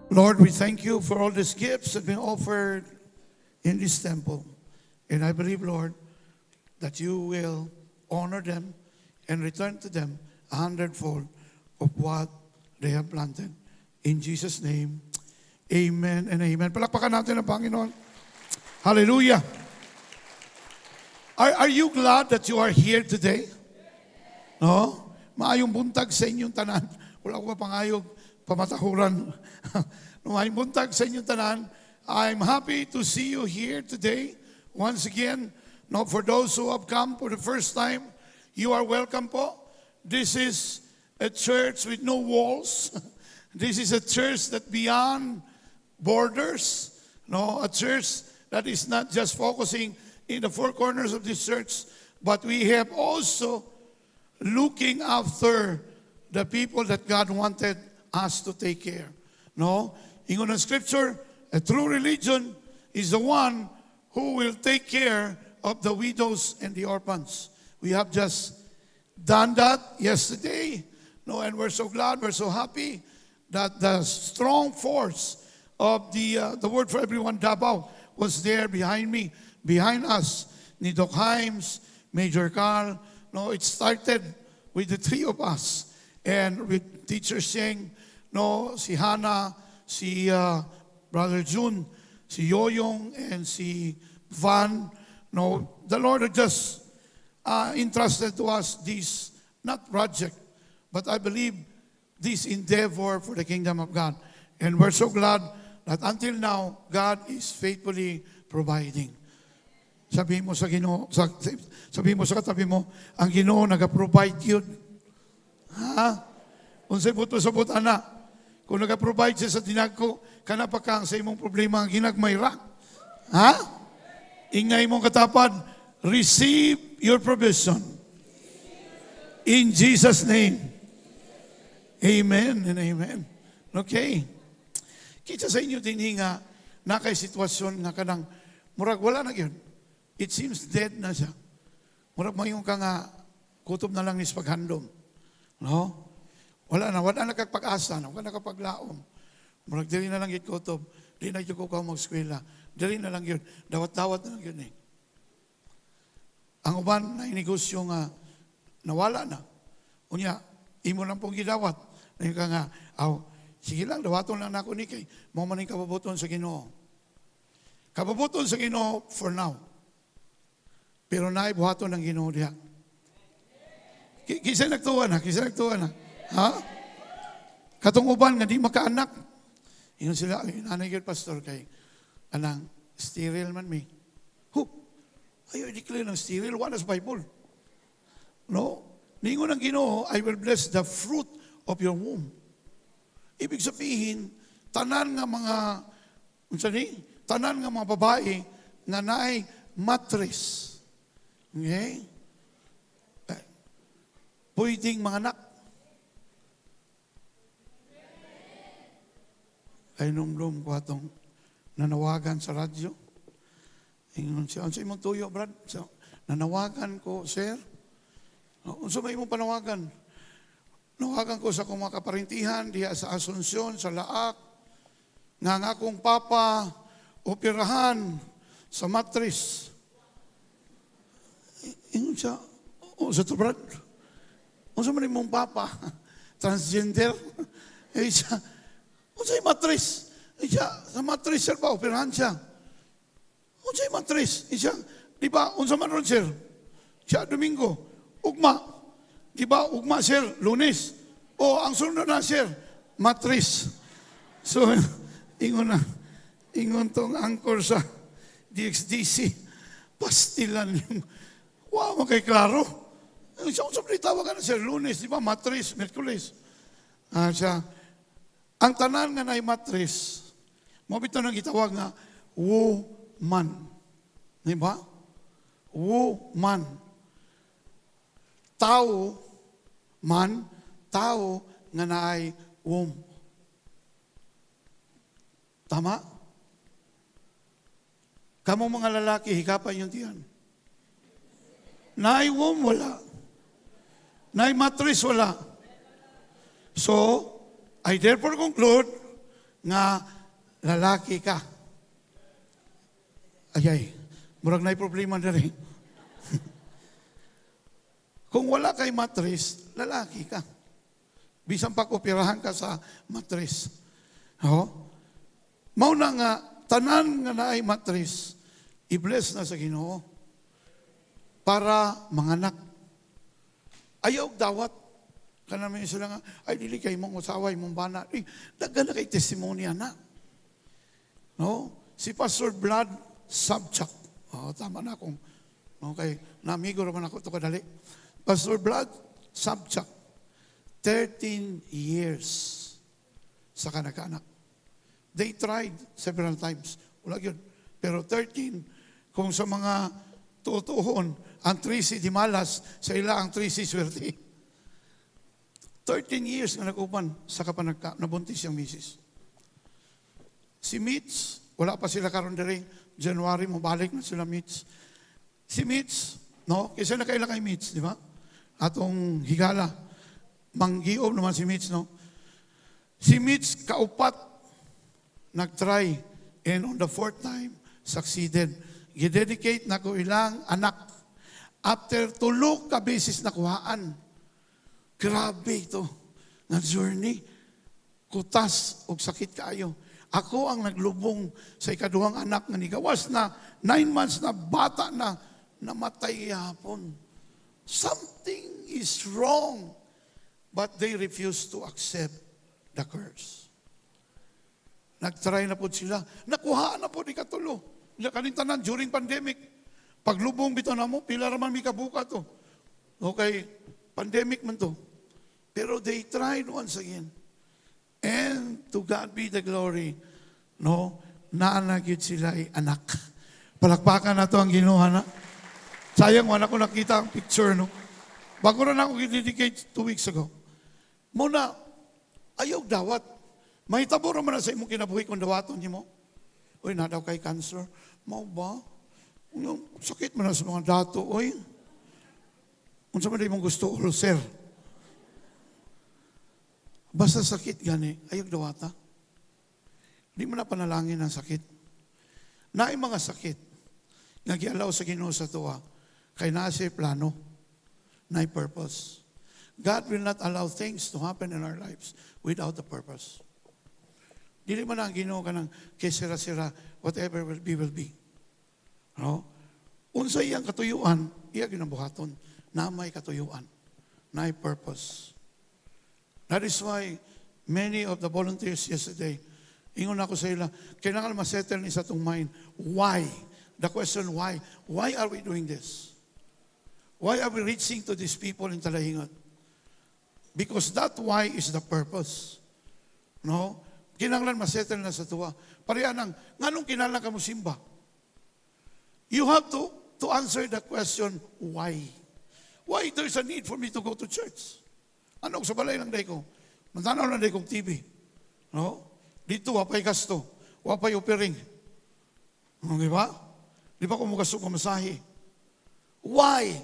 Lord, we thank you for all these gifts that have been offered in this temple. And I believe, Lord, that you will honor them and return to them a hundredfold of what they have planted. In Jesus' name, amen and amen. Palakpakan natin ang Panginoon. Hallelujah. Are you glad that you are here today? No? Maayong buntag sa inyong tanan. Wala ko pangayog, pamatahuran. Maayong buntag sa inyong tanan. I'm happy to see you here today. Once again, no, for those who have come for the first time, you are welcome po. This is a church with no walls. This is a church that beyond borders. No, a church that is not just focusing in the four corners of this church, but we have also looking after the people that God wanted us to take care. No? Ingon ang scripture, a true religion is the one who will take care of the widows and the orphans. We have just done that yesterday. No, and we're so glad, we're so happy that the strong force of the Word for Everyone Davao was there behind me, behind us, ni Doc Himes, Major Carl. No, it started with the three of us and with Teacher Sheng, no, si Hannah, si Brother June, si Yoyong, and si Van. No, the Lord had just entrusted to us this, not project, but I believe this endeavor for the kingdom of God. And we're so glad that until now, God is faithfully providing. Sabi mo sa Ginoo, sabi mo sa katabi mo, ang Ginoo nag-provide yun. Ha? Unsay buto sa butana. Kung nag-provide siya sa dinagko, kana pa kang sa imong problema ang ginagmayra. Ha? Ingay mong katapad, receive your provision. In Jesus' name. Amen and amen. Okay. Kita sa inyo din nga, na kay sitwasyon nga kanang, murag wala na yun. It seems dead na siya. Murag mayong ka nga, kutob na lang nis paghandom. No? Wala na kagpag-asa, wala na kapaglaom. Murag dili na lang yun kutob, dili na yun ko mag-skwela, dili na lang yun, dawat-dawat na lang yun eh. Ang uban na inegosyo nga, nawala na. Unya, imo lang pong gidawat. Ngayon ka nga, sige lang, dawaton lang ako ni kay, mo man yung kababuton sa Ginoo. Kababuton sa Ginoo for now. Pero naibuhaton ng Ginoo diha. Kisa nagtuwa na. Ha? Katong uban nga di makaanak. Yun sila, nanay yun pastor kay, anang, sterile man may. Ayaw i-declare ng sterile, what is Bible? No? Ningon ng Ginoo, I will bless the fruit of your womb. Ibig sabihin, tanan nga mga babae nga naay mattress. Okay? Pwedeng mga anak. Ay numdum ko atong nanawagan sa radyo. Ingon siya, ano sa imong tuyo, Brad? So, nanawagan ko, sir. Ano sa imong panawagan? Nawagan ko sa akong mga kaparintihan diya sa Asunsyon, sa Laak, nga akong papa operahan sa matris. Ingon siya, sa to, Brad? Ano sa man mong papa? Transgender? Siya, ano sa matris? Siya, sa matris, sir ba, operahan siya. Ano sa matris? Siya, di ba, unsa man ron, sir? Siya, Domingo, ugma. Di ba, ugma, sir, Lunes. O, ang sunod na, sir, matris. So, ingon tong angkor sa DXDC, pastilan yung, wow, kay klaro. Siya, unsa man tawag na, sir, Lunes, di ba, matris, Merkulis. Siya, ang tanan nga na matris, mabito nang itawag nga, woman. Di ba? Woman. Tao nga naay womb. Tama? Kamu mga lalaki, hikapan yung tiyan. Naay womb, wala. Naay mattress, wala. So, I therefore conclude nga lalaki ka. Ayay, murag na'y problema na rin. Kung wala kay matris, lalaki ka. Bisan pag-operahan ka sa matris. Mauna nga, tanan nga naay matris, i-bless na sa Ginoo para manganak. Ayaw dawat. Kanamin sila nga, ay dili kay mong usaway mong bana. Daga na kay testimonya na. Si Pastor Vlad Sabchak. Tama na akong. Okay, namigo naman ako ito kadali. Pastor Vlad Sabchak. 13 years sa kanak-anak. They tried several times. Wala yun. Pero 13, kung sa mga tutuhon, ang 13 di malas, sa ila ang 13 swerte. 13 years na nag-upan sa kapanagka, nabuntis yung misis. Si Mitch, wala pa sila karon diri. January, mabalik na sila Mitch. Si Mitch, kasi nakaila kay Mitch, di ba? Atong higala. Manggiob naman si Mitch, Si Mitch, kaupat, nag-try, and on the 4th time, succeeded. Gidedicate na ko ilang anak. After 2 ka beses nakuhaan. Grabe ito, na journey. Kutas o sakit kayo. Ako ang naglubong sa ikaduhang anak nga nigawas na 9 months na bata na namatay hapon. Something is wrong. But they refused to accept the curse. Nag-try na po sila. Nakuhaan na po ni Katulo. Kanintanan, during pandemic. Paglubong bito na mo, pila raman may kabuka to. Okay, pandemic man to. Pero they tried once again. And to God be the glory, naanagid sila ay anak. Palakpakan na to ang Ginoo na. Sayang, wala ko nakita ang picture, Bago na ako i-dedicate 2 weeks ago. Muna, ayaw dawat. Mahitabo naman na sa imong kinabuhi kung dawaton niyo mo. Uy, nadaw kay cancer. Mau ba? Sakit mo na sa mga dato. Uy, kung sa mong gusto, ulcer. Basta sakit gani, ayaw dawata. Hindi mo na panalangin ang sakit. Naay mga sakit, nagialaw sa Ginoo sa tuwa, kay nasa plano, naay purpose. God will not allow things to happen in our lives without a purpose. Dili man ang Ginoo ka ng kesira-sira, whatever will be. Unsa iyang katuyuan, iya ginabuhaton, na may katuyuan, na may purpose. That is why many of the volunteers yesterday, ingon ako sa ila, kailangan masettle ni sa itong mind, why? The question why? Why are we doing this? Why are we reaching to these people in Talahingot? Because that why is the purpose. Kinanglan masettle na sa tuwa. Pareha nang, nganong kinalang ka mo simba? You have to answer the question, why? Why there's a need for me to go to church? Anong sa balay lang day ko? Mantanaw lang day kong TV. Dito, wapay gasto. Wapay opering. Di ba? Di ba kung magasto ka masahe? Why?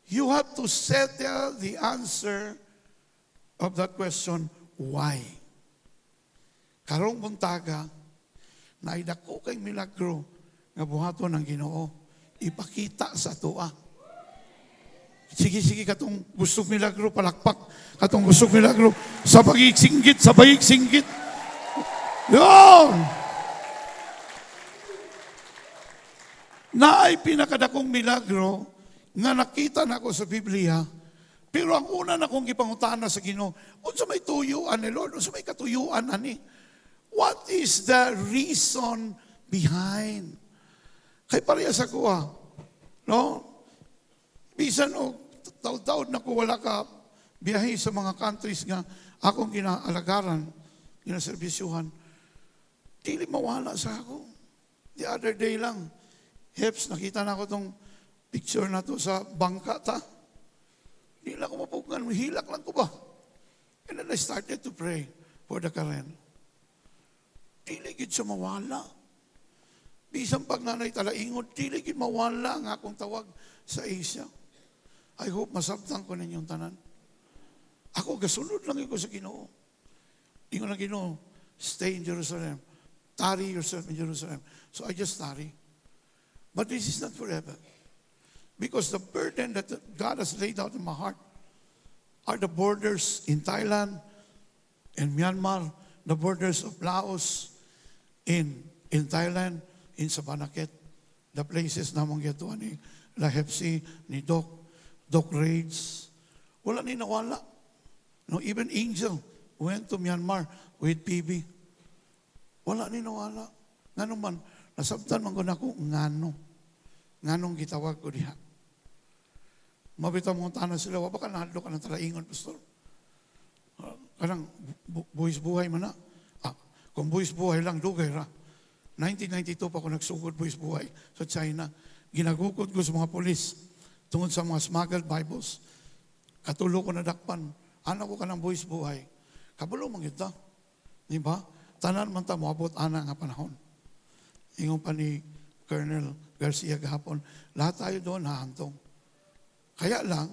You have to settle the answer of that question, why? Karong buntaga, naidako kay milagro nga buhaton ng Ginoo. Ipakita sa tuwa. Sige, katong gustong milagro, palakpak. Katong gustong milagro, sa bagig singgit. Yun! Naay pinakadakong milagro nga nakita na ako sa Biblia. Pero ang una na kong ipangutana sa Ginoo, unsa may tuyuan ni Lord, unsa may katuyuan ani? What is the reason behind? Kay pareha sa kuha, bisan taud-taud na ko wala ka biyahe sa mga countries nga akong ginaalagaran, ginaserbisyuhan, dili mawala sa ako. The other day lang, Heps, nakita na ko tong picture na to sa bangka ta. Hindi lang ko mapugan, hilak lang ko ba? And then I started to pray for the Karen. Diligid siya mawala. Bisang pag nanay talaingod, diligid mawala ang akong tawag sa Asia. I hope masabtang ko ninyong tanan. Ako, gasunod lang ko sa Ginoo. Ingon na Ginoo, stay in Jerusalem. Tarry yourself in Jerusalem. So I just tarry. But this is not forever. Because the burden that God has laid out in my heart are the borders in Thailand and Myanmar, the borders of Laos, in Thailand, in Sabanaket, the places na mong gatuan ni Lahepsi, ni Doc Raids. Wala ni nawala. No, even Angel went to Myanmar with PB. Wala ni nawala. Ngano man, nasabtan man ko na ko, nganong gitawag ko diha. Mabitaw mong tanan sila, wapa ka nahadlo ka ng talaingon, Pastor. Kanang buwis buhay man na. Kung buwis buhay lang, dugay ra. 1992 pa ako nagsugod buwis buhay sa China. Ginagukod ko sa mga polis tungkol sa mga smuggled Bibles. Katulo ko na dakpan. Anak ko ka ng buwis buhay. Kabalo man kita. Di ba? Tanan man ta moabot ana nga panahon. Ingon pa ni Colonel Garcia gahapon, lahat tayo doon hahantong. Kaya lang,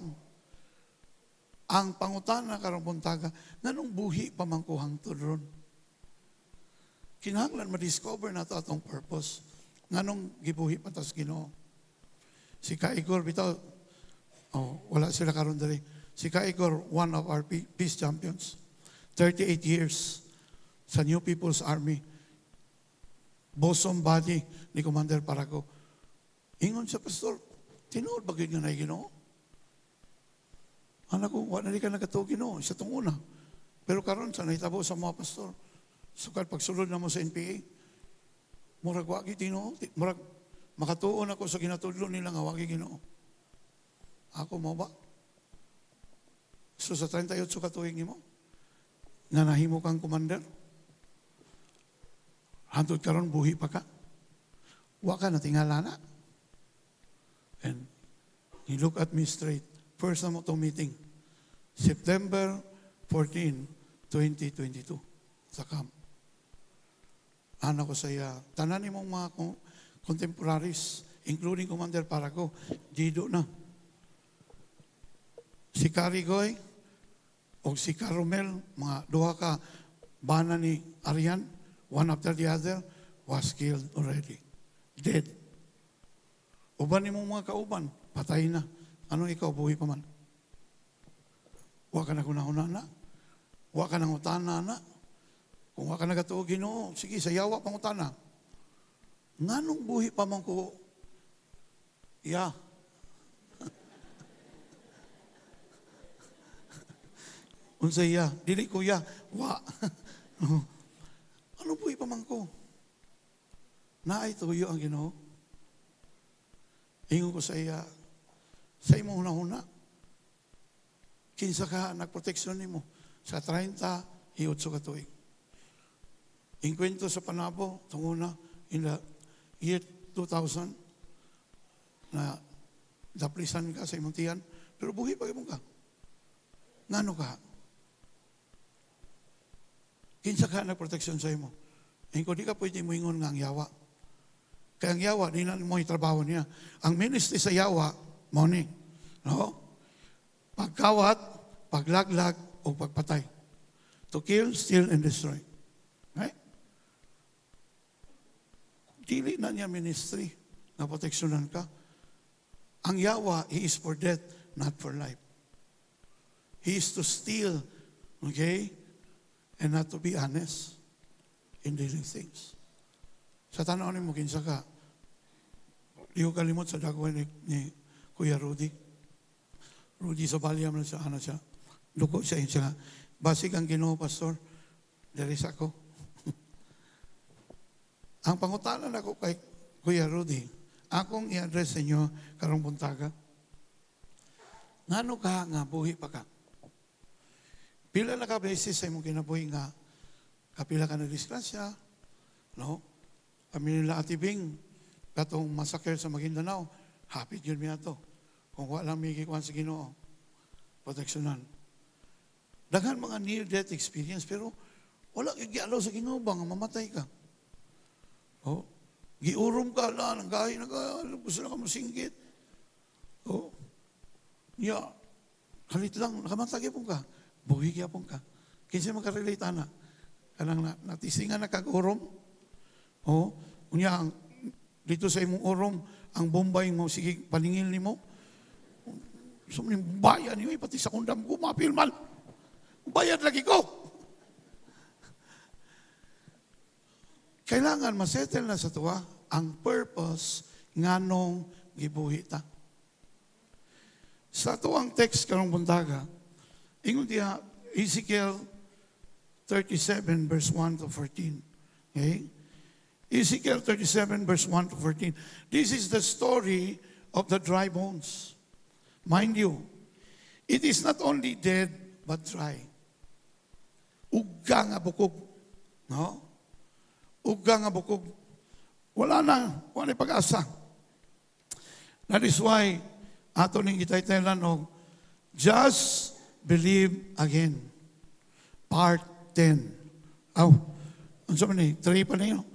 ang pangutana karong buntaga, nanong buhi pamangkuhang tudron. Kinahanglan ma-discover na ito atong purpose. Nganong gibuhi patas Ginoo. Si Kaigor, bitaw, wala sila karon dali. Si Kaigor, one of our peace champions. 38 years sa New People's Army. Bosom body ni Commander Parago. Ingon sa pastor, tinuod ba yun nga na Ginoo? Anak ko, wala na ka nagatuo Ginoo, sa tunguna. Pero karon sa nahitabo sa mga pastor, sukad pagsulod na mo sa NPA, murag wagi Ginoo, murag makatuon ako sa ginatudlo nila nga wagi Ginoo. Ako mo ba? So sa 38 katuig mo, nga nahimo kang commander, hantod karon buhi pa ka. Wa ka na tingala na. And he look at me straight. First na mo itong meeting. September 14, 2022. Sa camp. Anak ko sa iya. Tanan mong mga contemporaries, including Commander Parago, dido na. Si Carigoy o si Caromel, mga duha ka bana ni Arian, one after the other, was killed already. Dead. Uban ni mong mga kauban, patay na. Anong ikaw, buhay pa man? Huwag ka na kunahuna na. Huwag ka nang utana na. Kung huwag ka nagatuo Ginoo, sige, sayawa pang utana. Nganong buhay pa man ko? Yeah. Unsay ya? Dili ko ya. Wa. Ano buhay pa man ko? Naay tuyo ang Ginoo. Ingon ko sa iya, sa imong hunahuna, kinsa ka nagproteksyon nimo sa 30, hiutso ka tuig. Inkwento sa Panabo, tunguna, in the year 2000, na daplisan ka sa imong tiyan, pero buhi pa imong ka. Ngano ka? Kinsa ka nagproteksyon sa imo? Ingo, di ka pwede mo ingon nga ang yawa. Kaya ang yawa, di na mo itrabaho niya. Ang ministry sa yawa, morning. No? Pagkawat, paglaglag, o pagpatay. To kill, steal, and destroy. Right? Dili na niya ministry na proteksyonan ka. Ang yawa, he is for death, not for life. He is to steal, okay? And not to be honest in dealing things. Sa tanaw ni mo, kinsa ka, di ko kalimot sa dagwan ni Kuya Rudy. Rudy sa Balyam na siya, ano siya, luko siya, siya, basig ang Ginoo, Pastor, daris ako. Ang pangutanan ako kay Kuya Rudy, akong i-address sa inyo karong buntaga. Ngano ka nga buhi pa ka? Pila na ka beses sa imong kinabuhi nga, kapila ka na disgrasya, no? Kami nila atibing, katong massacre sa Maguindanao, happy yun niya to. Kung wala may kikuhan sa Ginoo, proteksyonan. Daghan mga near-death experience, pero wala gialaw sa Ginoo ba nga mamatay ka? Oh, giurom ka lang, nanggahi na ka, gusto na ka masinggit. Oh, yeah, kalit lang, nakamatagi po ka, buhi kaya po ka. Kinsa makarelate na. kanang natisingan na kag-urom. Oh, unya ang dito sa imong urom, ang bombay mo, sige, paningil ni mo. Sumling bayan niyo, pati sa kundam ko, mapilman. Bayad lagi ko. Kailangan masettle na sa tuwa ang purpose nganong gibuhi ta. Sa tuwang text karong buntaga, ingon diha Ezekiel 37 verse 1 to 14. Okay? Ezekiel 37 verse 1 to 14. This is the story of the dry bones. Mind you, it is not only dead but dry. Ugga nga bukog. No? Ugga nga bukog. Wala na pag-asa. That is why ato ning gitaytaylan og Just Believe Again. Part 10. Aw, unsa man ni? 3 pa niyo.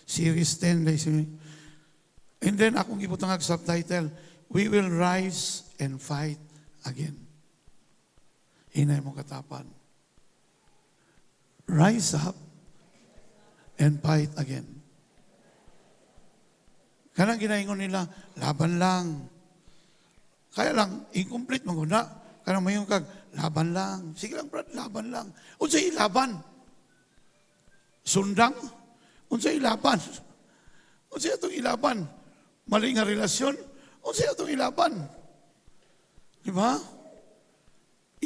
Series 10 days. And then akong gibutang subtitle, We Will Rise and Fight Again. Hinay mo katapan. Rise up and fight again. Kanang ginaingon nila, laban lang. Kaya lang, incomplete maguna. Kanang mayong kag, laban lang. Sige lang, brad, laban lang. Unsay ilaban? Sundang? Unsay ilaban? Unsay atong ilaban? Mali nga relasyon? Unsay atong ilaban? Di ba?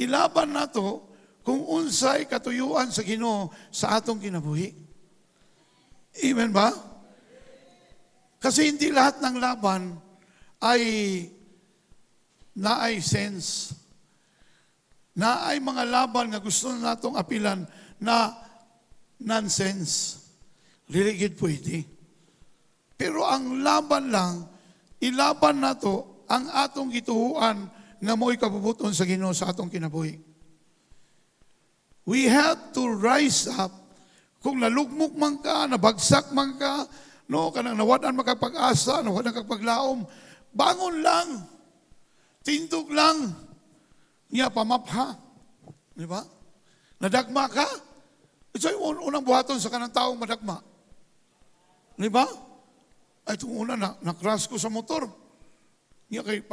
Ilaban nato kung unsay katuyuan sa Ginoo sa atong kinabuhi. Amen ba? Kasi hindi lahat ng laban ay naay sense. Naay mga laban nga gusto natong apilan na nonsense. Liligid pwede. Pero ang laban lang, ilaban nato ang atong gituhuan nga mo'y kabubuton sa Ginoo sa atong kinabuhi. We have to rise up. Kung nalugmok man ka, nabagsak man ka, no, kanang nawadan makapag-asa, nawadan makapaglaom, bangon lang. Tindog lang. Niya pamapha. Di ba? Nadagma ka. Ito yung unang buhaton sa kanang taong madagma. Di ba? Ay, itong una, na-crash ko sa motor. Niya kay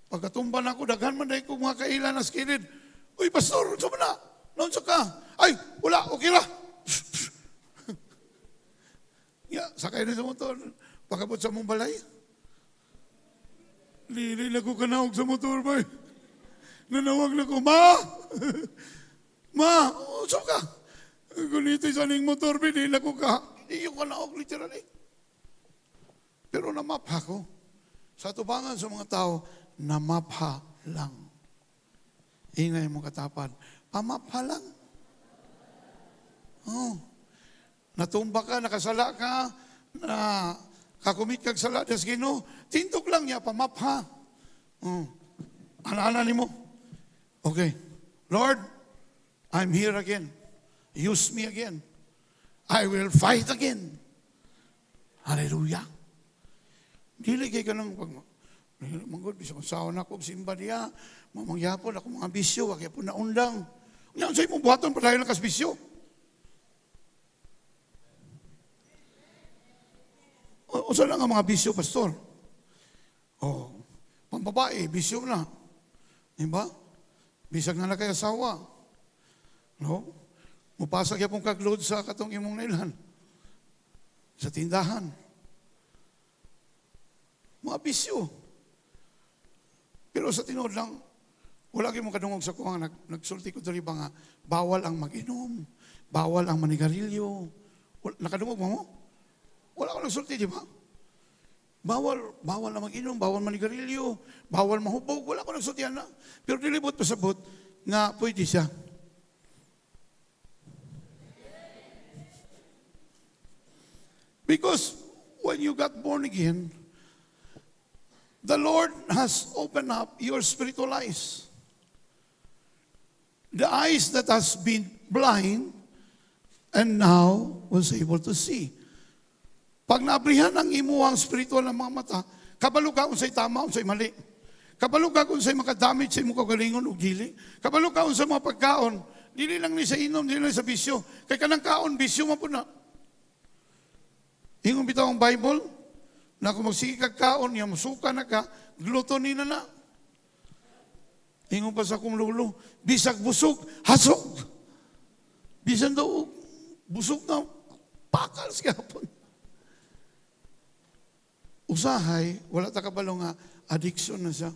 pagkatumban ako, daghan man dahil ko mga kailan na skilid. Uy, pastor, saan mo na? Noon sa ka? Ay, wala, okay la. Niya, sakay na sa motor. Pagkabot sa mong balay. Lili na ko kanawag sa motor ba? Nanawag na ko, Ma! Ma, saan ka? Gunito'y saning motor, binili na ko ka. Iyo ka naog, literally. Pero namapha ko. Sa tubangan sa mga tao, namapha lang. Ingay mo katapan. Pamapha lang. Oh. Natumba ka, nakasala ka, na kakumit kag sala des Ginoo, tintok lang niya, pamapha. Oh. Ana-ana ni mo. Okay. Lord, I'm here again. Use me again. I will fight again. Hallelujah. Dili kay kanang manggod bisag sawa na ko simba diya, mamangyapon ako mga bisyo, wa kay po naundang. Nya unsay mo buhaton pa dahil kas bisyo? Usa lang ang mga bisyo, pastor. Oh, pambabae, bisyo na. Diba? Bisag na kay asawa. No? Mupasag yapong kagload sa katong imong nailan. Sa tindahan. Mga bisyo. Pero sa tinod lang, wala kayo mong kadungog sa kuwang nagsulti ko dali ba nga, bawal ang mag-inom, bawal ang manigarilyo. Nakadungog mo? Wala ko nagsulti, di ba? Bawal na mag-inom, bawal manigarilyo, bawal mahubog, wala ko nagsultihan na. Pero dilibot pasabot nga pwede siya. Because when you got born again, the Lord has opened up your spiritual eyes. The eyes that has been blind and now was able to see. Pag naabrihan ang imuang spiritual na mga mata, kabalo ka unsay tama, unsay mali. Kabalo ka unsay makadamage sa imong kagalingon ug dili. Kabalo ka unsay mga pagkaon, Dili lang ni sa inom, dili lang sa bisyo. Kay kanang kaon, bisyo man po na. Ingon bitaw ang Bible, na kung magsige kag kaon, niya musuka na ka, gluttony na. Ingon pa sa akong lulo, bisag busog, hasog. Bisan daw, busog na, pakal siya po. Usahay, wala ta kabalo nga, addiction na siya.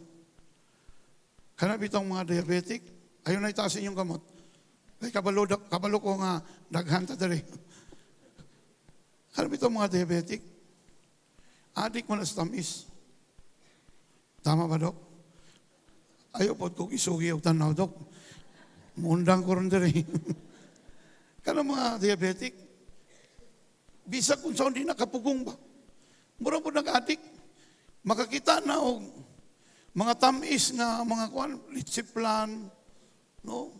Kana bitang mga diabetic, ayaw na itaas inyong kamot. Kay kabalo ko nga, daghan ta dali. Kana bitang mga diabetic, addict mo na sa tamis. Tama ba, Dok? Ayaw po kong isugi o tanaw, Dok. Mundang ko rin dali. Kana mga diabetic, bisag kung saan di nakapugong ba? Mura po nag-addict. Makakita na o mga tamis nga, mga kuwan, litsiplan, no?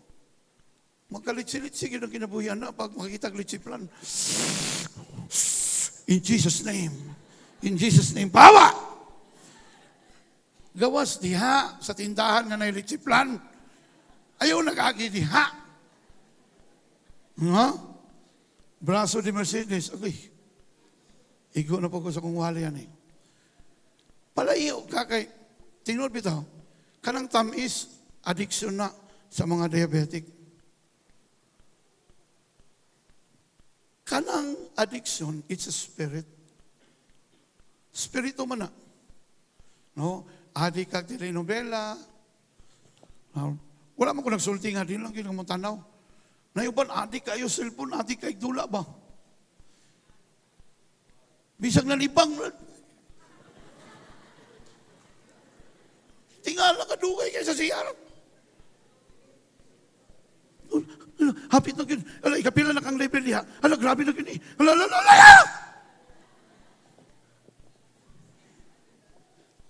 Magkalitsi-litsi yun ang kinabuhian na pag makikita ang litsiplan. In Jesus' name. In Jesus' name. Bawa! Gawas diha sa tindahan nga na litsiplan. Ayaw nag-agi diha. Nga? Braso di Mercedes. Okay. Igo na po ko sa kong wali yan eh. Palayo kakay. Tinod bitaw. Kanang tamis, addiction na sa mga diabetic. Kanang addiction, it's a spirit. Spirito man na. No? Adik kag telenovela. Wala man ko nagsulti nga, di lang kinang tanaw. Nayuban, adik kayo cellphone, adik kayo dula ba? Bisag nalibang. Tingala ka dugay kayo sa siyar. Hapit na yun. Ala, ikapila na kang level niya. Ala, grabe na yun eh. Ala.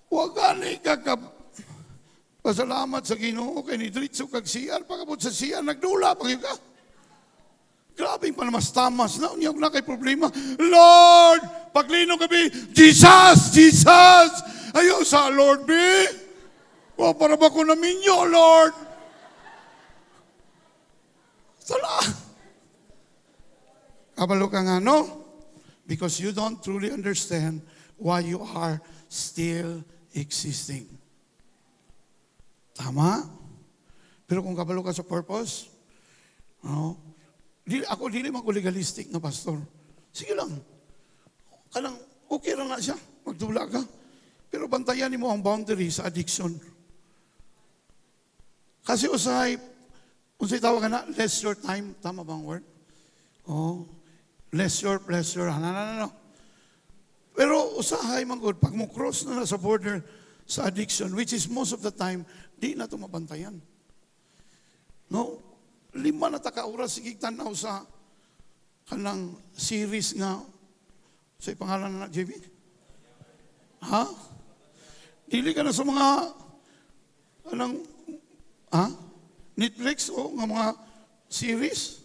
Huwag gani kakap. Pasalamat sa Ginoo kay ni Dritso kag siyar. Pagabot sa siyar, nagdula pag ka. Grabe pa naman tamas na. Unyag na kay problema. Lord, paglino kami, Jesus! Ayaw sa Lord, be. O, para ba ko namin nyo, Lord? Sala. Kabalo ka nga, no? Because you don't truly understand why you are still existing. Tama? Pero kung kabalo ka sa purpose, no? Ako dili man ko legalistic na pastor. Sige lang. Kanang okay lang na siya. Magdula ka. Pero bantayan mo ang boundary sa addiction. Kasi usahay, unsay tawag na, less your time. Tama bang word? Oh, less your pleasure. No. Pero usahay man good, pag mo cross na sa border sa addiction, which is most of the time, di na ito mabantayan. No? 5 na taka-oras, sige tanaw sa kanang series nga, sa pangalan na JB? Ha? Dili ka na sa mga, Netflix o nga mga series?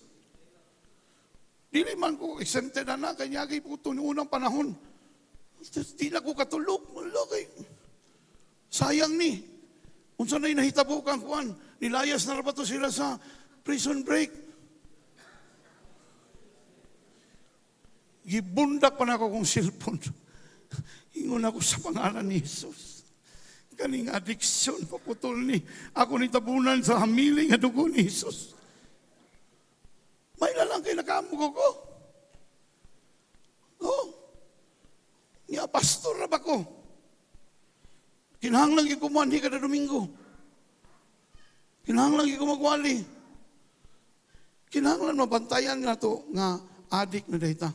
Dili man ko exempted na kanyagay po ito noong unang panahon. Di na ko katulog. Sayang ni. Unsa na'y nahitabo kang kuwan. Nilayas na rabato sila sa prison break. Gibundak pa na ako kong cellphone. Ingon ako sa pangalan ni Jesus. Kaning addiction, paputol ni. Ako ni tabunan sa hamiling at dugo ni Jesus. May lalang kayo nakamog ako. Oh. Niya, pastor na ba ko? Kinahanglang yung kumandi kada Domingo. Kinahanglang yung kumagwali. Kinahanglan mabantayan nga to nga addict na data.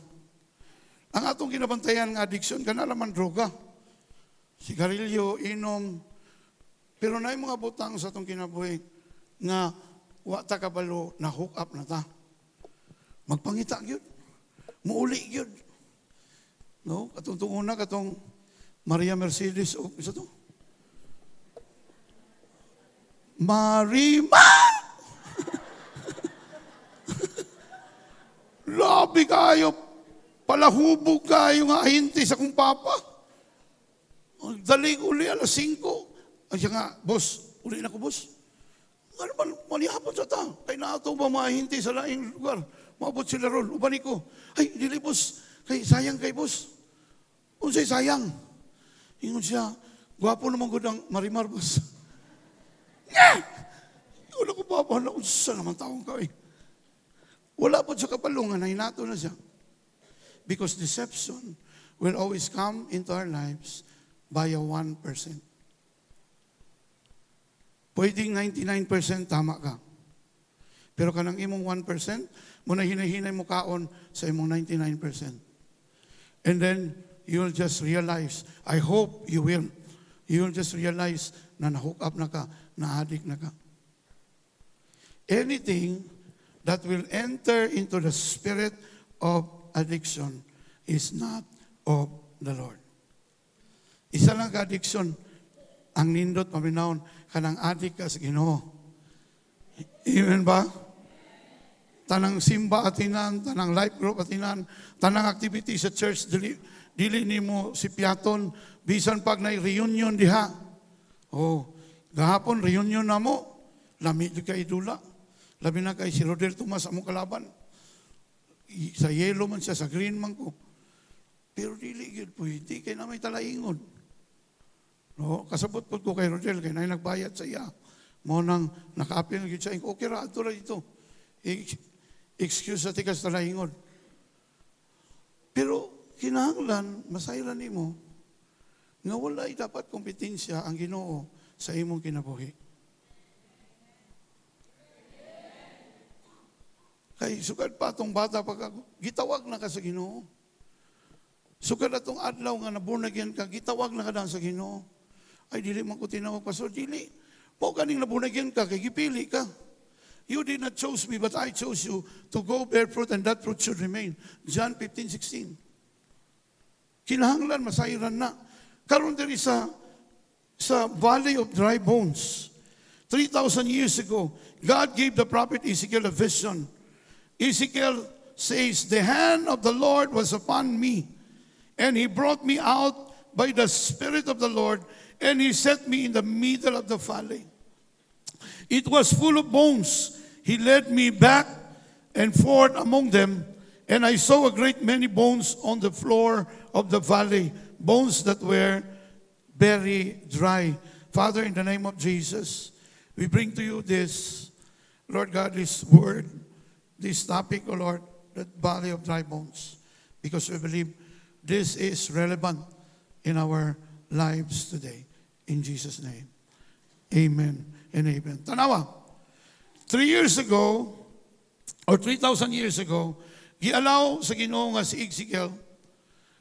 Ang atong kinabantayan nga addiction, kanalaman droga. Sigarilyo, inom. Pero na mga butang sa atong kinabuhi nga wa ta kabalo na hook up na ta. Magpangita gyud. Muuli gyud. No? Katong tunguna katong Maria Mercedes o isa to? Marima! Labi kayo. Palahubog kayo nga ahinti sa kong papa. Daling uli, 5:00. Ay siya nga, boss, uli na ko, boss. Ano ba, manihapon sa ta. Kay naato ba mahinti sa laing lugar. Maabot sila ron. Ubani ko, ay, dili boss. Kay sayang kay boss. Unsay sayang. Ingon siya, gwapo naman ko ng Marimar boss. Nga! Wala ko papahala kung sa naman taong ka eh. Wala po sa kapalungan na hinato na siya. Because deception will always come into our lives by a 1%. Pwedeng 99% tama ka. Pero kanang imong 1%, muna hinahinay mo kaon sa imong 99%. And then, you'll just realize, I hope you will just realize na na-hook up na ka, na-addict na ka. Anything that will enter into the spirit of addiction is not of the Lord. Isa lang ka-addiction, ang nindot paminahon, kanang addict ka sa Ginoo. Amen ba? Tanang simba atinan, tanang life group atinan, tanang activity sa church, dili nimo si piaton, bisan pag na reunion diha. Oh, gahapon reunion na mo, lami di ka idula. Labi na kay si Rodel Tomas among kalaban. Sa yellow man siya, sa green man ko. Pero dili gyud pwede kay na may talaingon. No, kasabot po ko kay Rodel kay na nagbayad sa iya. Mo nang nakaapil gyud sa okay ra adto ra dito. Excuse sa tikas talaingon. Pero kinahanglan masayran nimo nga wala dapat kompetensya ang Ginoo sa imong kinabuhi. Kay sugad pa atong bata pag gitawag na ka sa Ginoo. Sugad atong adlaw nga na-born again ka, gitawag na ka sa Ginoo. Ay dili man ko tinawag pastor, dili. Mo kaning na-born again ka kay gipili ka. You did not choose me, but I chose you to go bear fruit, and that fruit should remain. John 15:16. Kinahanglan masayran na. Karon diri sa valley of dry bones. 3,000 years ago, God gave the prophet Ezekiel a vision. Ezekiel says, the hand of the Lord was upon me, and he brought me out by the Spirit of the Lord, and he set me in the middle of the valley. It was full of bones. He led me back and forth among them, and I saw a great many bones on the floor of the valley, bones that were very dry. Father, in the name of Jesus, we bring to you this, Lord God, this word, this topic, O Lord, that valley of dry bones, because we believe this is relevant in our lives today. In Jesus' name, amen and amen. Tanawa, 3 years ago, or 3,000 years ago, gialaw sa Ginoo nga si Ezekiel,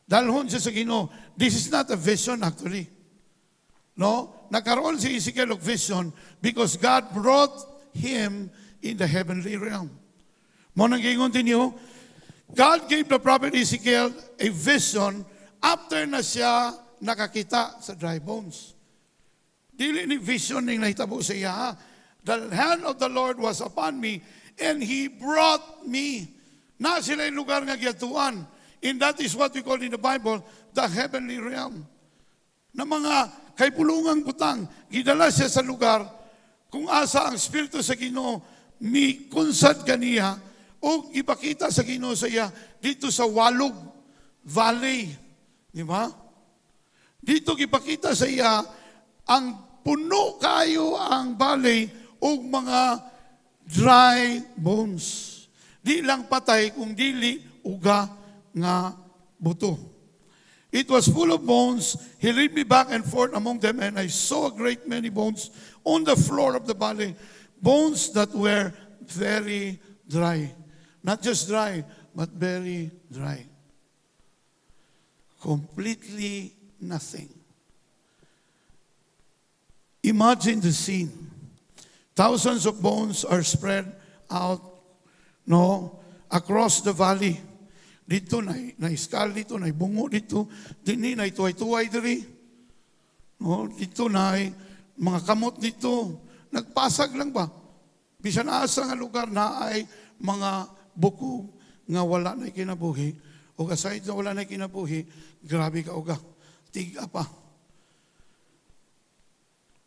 dalhon siya sa Ginoo. This is not a vision actually. No? Nagkaroon si Ezekiel of vision because God brought him in the heavenly realm. Mo nang gingon ninyo, God gave the prophet Ezekiel a vision after na siya nakakita sa dry bones. Dili ni vision ning nahitabo sa iya. The hand of the Lord was upon me, and He brought me. Na sila yung lugar nga giyatuan. And that is what we call in the Bible, the heavenly realm. Na mga kay pulungang butang, gidala siya sa lugar kung asa ang Espiritu sa Ginoo mi kunsad kaniya o ipakita sa Ginoo sa iya dito sa Walog Valley. Di ba? Dito ipakita sa iya ang puno kayo ang valley o mga dry bones. Di lang patay kung dili uga nga buto. It was full of bones. He led me back and forth among them, and I saw a great many bones on the floor of the valley. Bones that were very dry. Not just dry, but very dry. Completely nothing. Imagine the scene. Thousands of bones are spread out, across the valley. Dito na iskal dito, na bungo dito, dini na tuway-tuway diri. No, dito na mga kamot dito, nagpasag lang ba? Bisan asa nga lugar na ay mga bukog nga wala na kinabuhi, o aside na wala na kinabuhi, grabe ka uga, tiga pa.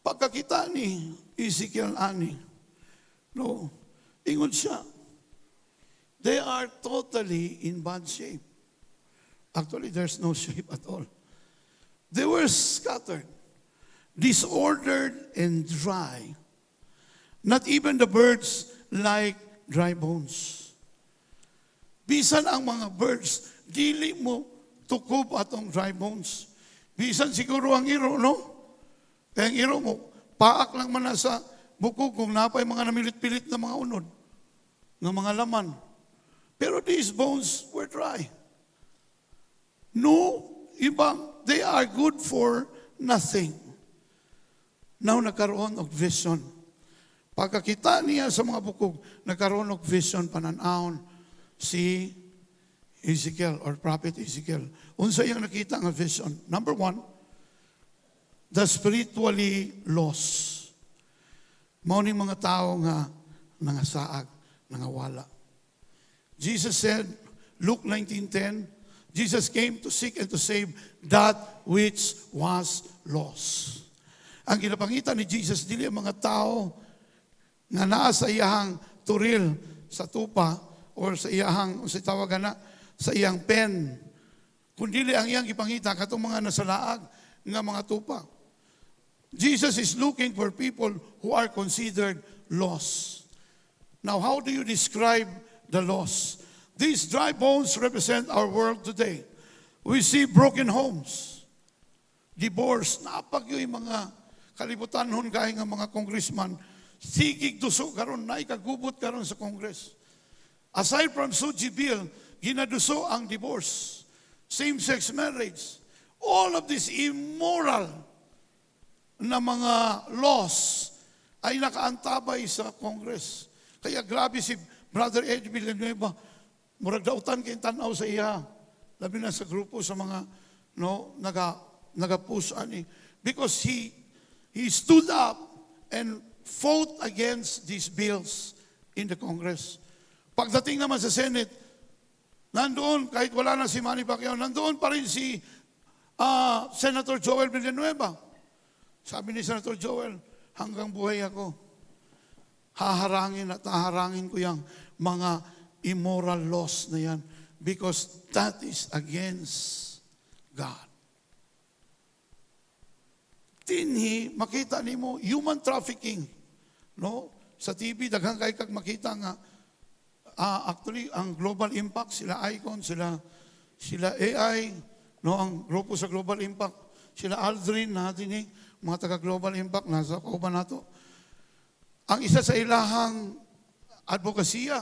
Pagkakita ni Ezekiel ani, No, ingon siya. They are totally in bad shape. Actually, there's no shape at all. They were scattered, disordered, and dry. Not even the birds like dry bones. Bisan ang mga birds, dili mo tukob atong dry bones. Bisan siguro ang iro, no? Kaya ang iro mo, paak lang man na sa bukog kung napay mga namilit-pilit na mga unod, ng mga laman. Pero these bones were dry. No, ibang, they are good for nothing. Now nagkaroon og vision. Pagkakita niya sa mga bukog, nagkaroon og vision pananahon si Ezekiel or Prophet Ezekiel. Unsa iyang nakita nga vision? Number 1, the spiritually lost. Mao ni mga tao nga nangasaag, nangawala. Jesus said, Luke 19:10, Jesus came to seek and to save that which was lost. Ang ginapangitan ni Jesus, dili ang mga tao nga naa sa iyahang turil sa tupa or sa iyahang, sa tawagan na, sa iyang pen. Kundi ang iyang ipangita katong mga nasalaag nga mga tupa. Jesus is looking for people who are considered lost. Now, how do you describe the lost? These dry bones represent our world today. We see broken homes, divorce, napag yung mga kalibutanhon kaya nga mga congressman, sigig duso karon na ikagubot karon sa Congress. Aside from Suji Bill, ginaduso ang divorce, same-sex marriage, all of this immoral na mga laws ay nakaantabay sa Congress. Kaya grabe si Brother Ed Villanueva, murag dautan kay tanaw sa iya, labi na sa grupo sa mga naga-push ani, because he stood up and fought against these bills in the Congress. Pagdating naman sa Senate, nandoon, kahit wala na si Manny Pacquiao, nandoon pa rin si Senator Joel Villanueva. Sabi ni Senator Joel, hanggang buhay ako, haharangin at haharangin ko yung mga immoral laws na yan because that is against God. Tinhi, makita ni mo, human trafficking. No? Sa TV, daghang kay kag makita nga, actually, ang Global Impact, sila Icon, sila AI, no, ang grupo sa Global Impact, sila Aldrin, natin mga taga-Global Impact, nasa kauban nato. Ang isa sa ilahang advokasya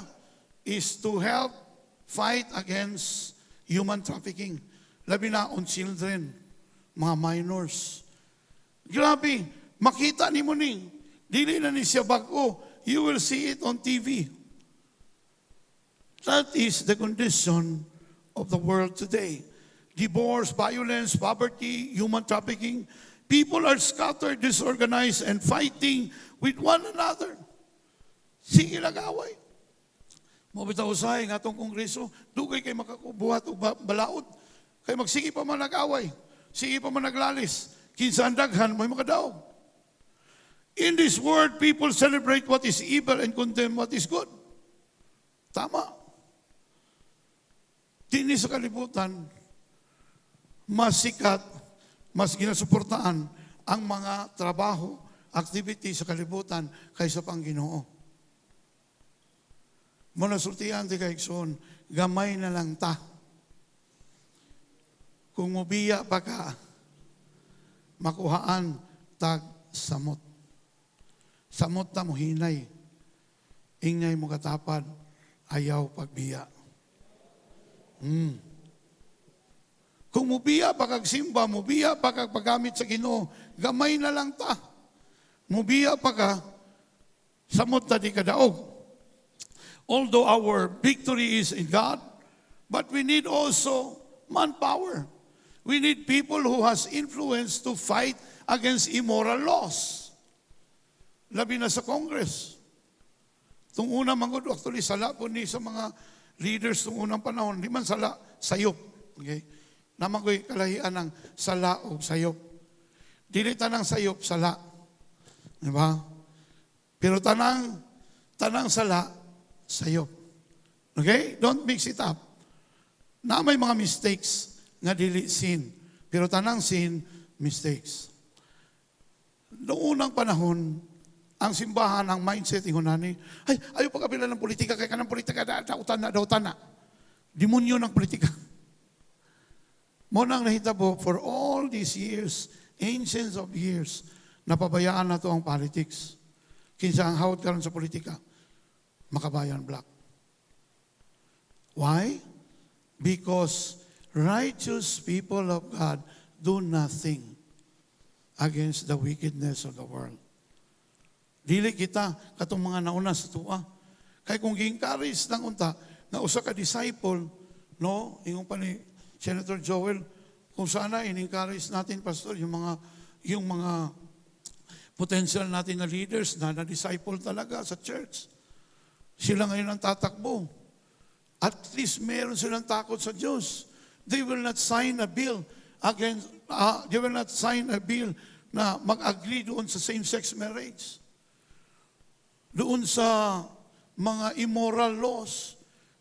is to help fight against human trafficking. Labi na on children, mga minors. Grabe, makita ni mo ni, dili na ni siya bago, you will see it on TV. That is the condition of the world today. Divorce, violence, poverty, human trafficking. People are scattered, disorganized, and fighting with one another. Sige lagaway. Mabitaw usahay nga itong kongreso, dugay kay makakubuhat o balaod. Kay magsige pa man nag-away, sige pa man naglalis. Kinsa ang daghan, may makadaog. In this world, people celebrate what is evil and condemn what is good. Tama. Dini sa kalibutan, mas sikat, mas ginasuportaan ang mga trabaho, activity sa kalibutan kaysa pang Ginoo. Muna sultihan ti kaigsoon, gamay na lang ta. Kung mubiya pa ka, makuhaan tag samot. Samot ta mo hinay. Ingay mo katapad, ayaw pagbiya. Kung mubiya pa kag simba, mubiya pa kag paggamit sa Ginoo, gamay na lang ta. Mubiya pa ka, samot ta di kadaog. Although our victory is in God, but we need also manpower. We need people who has influence to fight against immoral laws. Labi na sa Congress. Itong unang manggod, actually, sala po ni sa mga leaders itong unang panahon, di man sala, sayop. Okay? Naman ko'y kalahian ng sala o sayop. Dili tanang sayop, sala. Diba? Pero tanang tanang sala sayo. Okay? Don't mix it up. Na may mga mistakes nga dili sin. Pero tanang sin, mistakes. Noong unang panahon, ang simbahan, ang mindset, ingunani, ay, ayaw pagkabila ng politika, kaya ka ng politika, dautan na. Demonyo ng politika. Mo nang nahitabo, for all these years, ancients of years, napabayaan na to ang politics. Kinsa ang hawat karon sa politika, Makabayan Black. Why? Because righteous people of God do nothing against the wickedness of the world. Dili kita katong mga nauna sa tuwa. Kay kung gi-encourage lang unta na usa ka disciple, no, ingon pa ni Senator Joel, kung sana in-encourage natin, Pastor, yung mga potential natin na leaders na disciple talaga sa church. Sila ngayon ang tatakbo. At least meron silang takot sa Diyos. They will not sign a bill na mag-agree doon sa same-sex marriage. Doon sa mga immoral laws.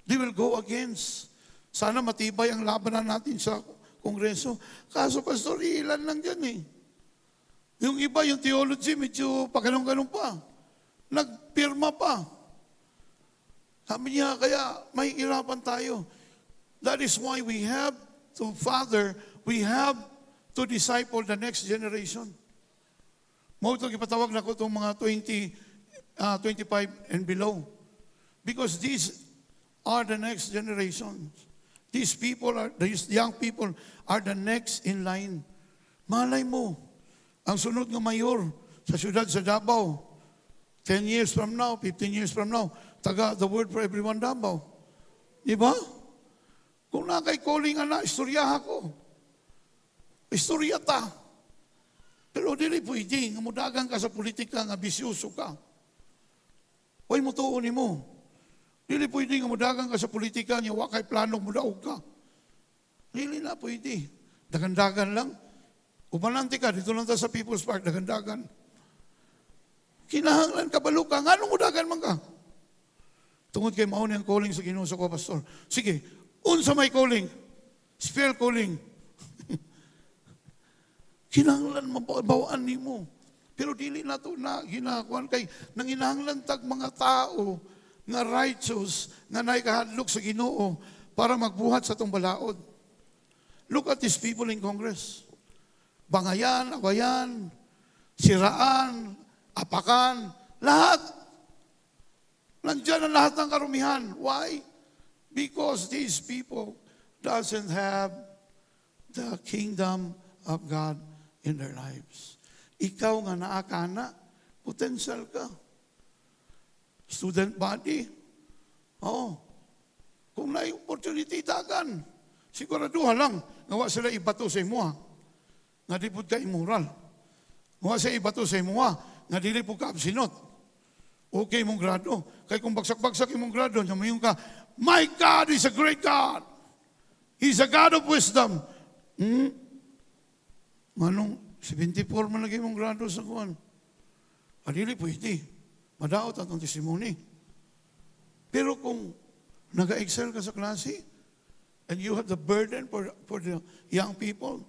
They will go against. Sana matibay ang labanan natin sa Kongreso. Kaso, Pastor, ilan lang dyan eh. Yung iba, yung theology, medyo pagganong-ganong pa. Nagpirma pa. Sabi niya, kaya may irapan tayo. That is why we have to father, we have to disciple the next generation. Mo ito, ipatawag na ko itong mga 25 and below. Because these are the next generations. These young people are the next in line. Malay mo, ang sunod ng mayor sa syudad sa Davao, 10 years from now, 15 years from now, taga the word for everyone Davao. Di ba? Kung na kay calling ana, istoryaha ko. Istorya ta. Pero dili pwede, nga mudagan ka sa politika, nga bisyoso ka. Huwag mo tuon mo. Dili pwede nga mudagan ka sa politika, nga wakay planong mudaog ka. Dili na pwede. Dagan-dagan lang. Umananti ka, dito lang ta sa People's Park, dagan-dagan. Kinahanglan ka, balo ka, nga nung mudagan man ka. Tungod kay mauni ang calling sa Ginoo sa ko, Pastor. Sige, unsa may calling? Spell calling. Kinahanglan mabawaan ni mo. Pero dili na ito na ginakuan kay nanginahanglan tag mga tao nga righteous nga naikahadlok sa Ginoo para magbuhat sa itong balaod. Look at these people in Congress. Bangayan, awayan, siraan, apakan, lahat. Nandiyan ang lahat ng karumihan. Why? Because these people doesn't have the kingdom of God in their lives. Ikaw nga naakana, potential ka. Student body. Oh. Kung na opportunity dagan, siguraduhan lang, nawa sila ibato sa imuha, nga di po ka immoral. Nawa sila ibato sa imuha, nga di po ka absinot. Okay mong grado. Kaya kung bagsak-bagsak imong grado, namayon ka, my God is a great God. He's a God of wisdom. Manong, 74 man lagi mong grado sa kuwan. Adili pwede. Madaot atong testimony. Pero kung nag-excel ka sa klase, and you have the burden for the young people,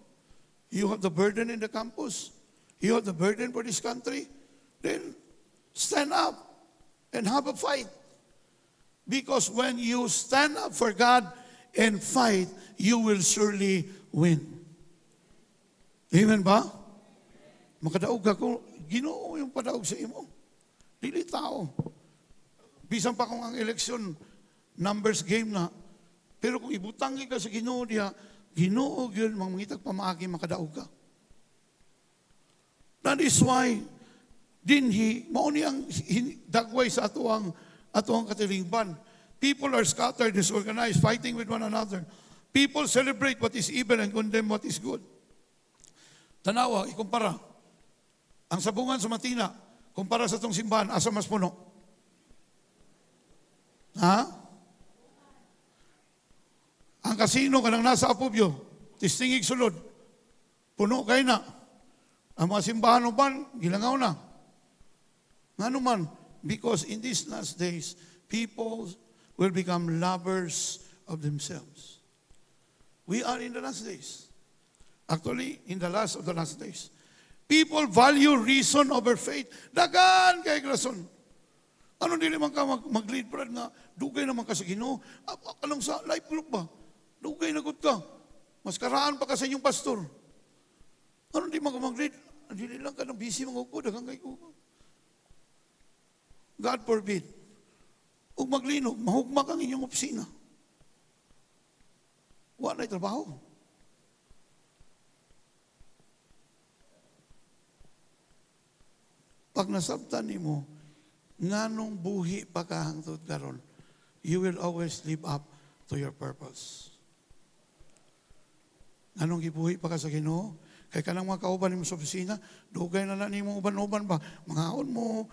you have the burden in the campus, you have the burden for this country, then stand up and have a fight. Because when you stand up for God and fight, you will surely win. Amen ba? Makadaog ako, Ginoo yung padaog sa imo. Dili tao. Bisan pa kung ang eleksyon, numbers game na. Pero kung ibutangi ka sa Ginoo diya, Ginoo yun, mangitag pamaagi, makadaog ka. That is why, mauni ang dagway sa atuang katilingban. People are scattered, disorganized, fighting with one another. People celebrate what is evil and condemn what is good. Tanawa, ikumpara. Ang sabungan sa Matina, kumpara sa itong simbahan, asa mas puno? Ha? Ang kasino kanang nasa Apubyo, tistingig sulod, puno kayo na. Ang mga simbahan uban, gilangaw na. Nga naman, Because in these last days, people will become lovers of themselves. We are in the last days. Actually, in the last of the last days. People value reason over faith. Dagan kay rason. Ano dili man ka mag-lead brad nga, dugay naman ka sa Ginoo. Anong sa life group ba? Dugay na gud ka. Mas karaan pa ka sa inyong pastor. Ano di man ka mag-lead? Dili lang ka nang busy mga uko, dagang kay uko. God forbid. Ug maglinog, mahugma kang inyong opisina. Wala na trabaho. Pag nasabtan nimo, nganong buhi pa ka hangtod karon, you will always live up to your purpose. Nganong gibuhi pa ka sa Ginoo? Kay kanang mga kauban mo sa opisina, dugay na nimo uban-uban ba? Mangaon mo,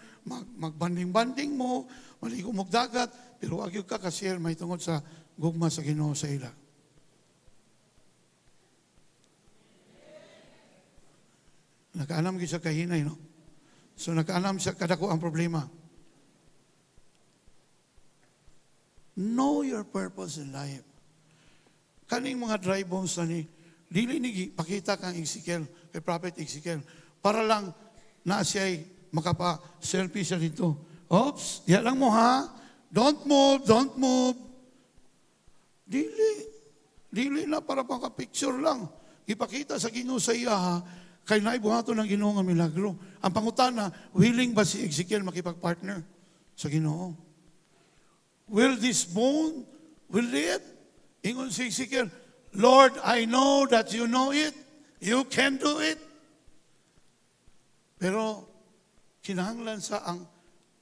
magbanding-banding mo, maligo mo dagat, pero wag yung ka kasi may tungod sa gugma sa Ginoo sa ila. Nakaanam gyud sa kahinay, no? So nakaanam sa kadako ang problema. Know your purpose in life. Kaning mga dry bones na ni, dili ni pakita kang Ezekiel, kay Prophet Ezekiel, para lang na siya'y makapa-selfie siya dito. Oops, diya lang mo ha. Don't move, don't move. Dili na para paka-picture lang. Ipakita sa Ginoo sa iya ha, kay naibuhato ng Ginoo nga milagro. Ang pangutana, willing ba si Ezekiel makipag-partner sa Ginoo? Will this bone will live? Ingon si Ezekiel, Lord, I know that you know it. You can do it. Pero kinahanglan sa ang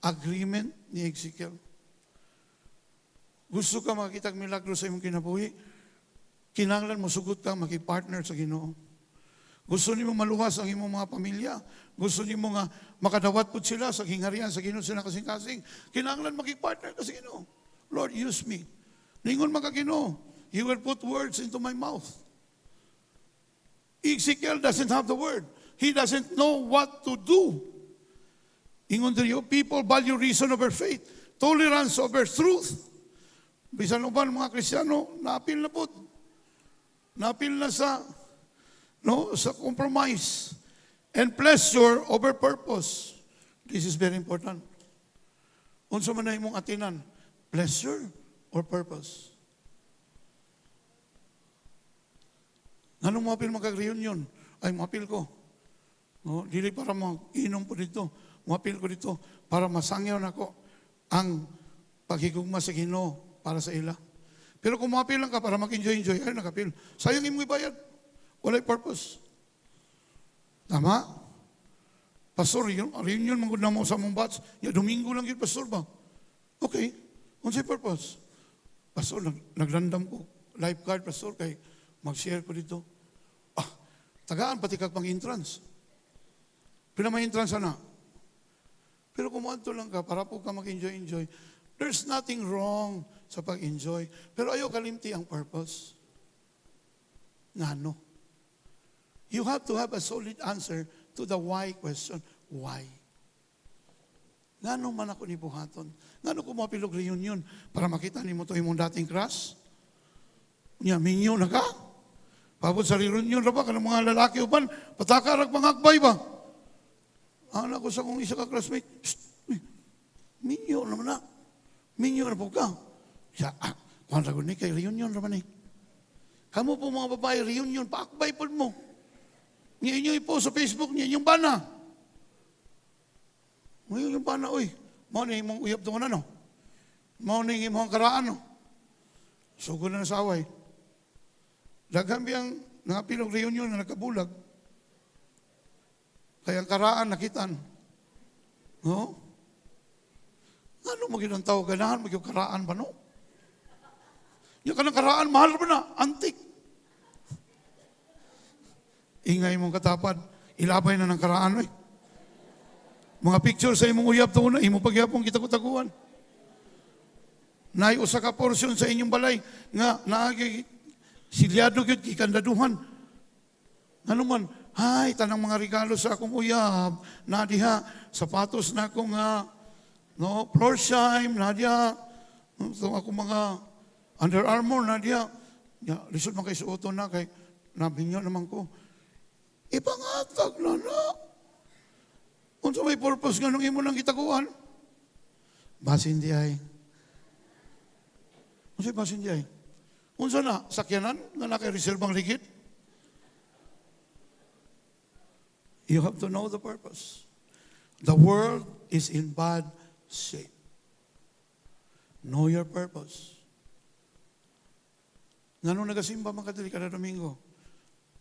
agreement ni Ezekiel. Gusto ka makakita ng milagro sa imong kinabuhi? Kinahanglan mo sugot kang makipartner sa Ginoo. Gusto nimo maluwas ang imong mga pamilya. Gusto nimo nga makadawat pud sila sa gingharian sa Ginoo sila kasing-kasing. Kinahanglan makipartner ka sa Ginoo. Lord, use me. Ningon man ka Ginoo, you will put words into my mouth. Ezekiel doesn't have the word. He doesn't know what to do. Ingon diriyo, people value reason over faith, tolerance over truth. Bisan uban mga Kristiyano, naapil na pud. Naapil na sa compromise. And pleasure over purpose. This is very important. Unsa man na imong atinan, pleasure or purpose? Nganong mapil magkag-reunion? Ay, mapil ko. No, dili para mag-inom po dito. Mapil ko dito para masangyaw na ko ang paghigugma sa Ginoo para sa ila. Pero kung mapil lang ka para mag-enjoy, ay nakapil. Sayang imong ibayad. Walay purpose. Tama? Pastor, reunion magud na mo sa mong batch. Ya, Domingo lang yun, pastor ba? Okay. Unsay purpose? Pastor, naglandam ko. Lifeguard, pastor, kay mag-share ko dito. Tagaan pati kag pang-entrance. Pinama-entrance na. Pero kung maadto lang ka, para po ka mag-enjoy. There's nothing wrong sa pag-enjoy. Pero ayaw kalimti ang purpose. Ngano? You have to have a solid answer to the why question. Why? Ngano man ako ni buhaton? Ngano ko mapilog reunion para makita nimo to imong dating crush? Nya minyo na ka? Pabot sa reunion ra ba kanang mga lalaki uban pataka rag pangagbay ba? Ana ko sa kong isa ka classmate. Minyo naman na. Minyo na po ka. Siya, kung ragon ni kay reunion ra man ni. Kamu po mga babae reunion paakbay pod mo. Niya inyo ipo sa Facebook niya yung bana. Ngayon yung bana, oy. Mao ni imong uyab tungon ano? Mao ni imong karaan no. Sugod na sa away. Daghan biyang nangapilog reunion nga nagkabulag. Kaya ang karaan nakitaan. No? Ano mo ginang tao ganahan mo yung karaan ba no? Yung kanang karaan mahal ba na? Antik. Ingay mong katapad, ilabay na ng karaan eh. Mga picture sa imong uyab to na, imong pagyapong kita-kutaguan. Nay usa ka portion sa inyong balay nga naagi silyado gyud gikandaduhan. Ano man, hay tanang mga regalo sa akong uyab, na diha sapatos na akong No, Florsheim, Nadia. Ito ako mga Under Armour, Nadia. Ya, lisod man kay suoto na, kay nabinyo naman ko. Ipangatag na. Kung sa may purpose nga nung imo nang kitaguan, basin di ay. Kung sa basin di ay. Kung sa na, sakyanan, nga naka-reservang ligid. You have to know the purpose. The world is in bad shape. Know your purpose. Nga nung nagasimba mga kadali kada Domingo,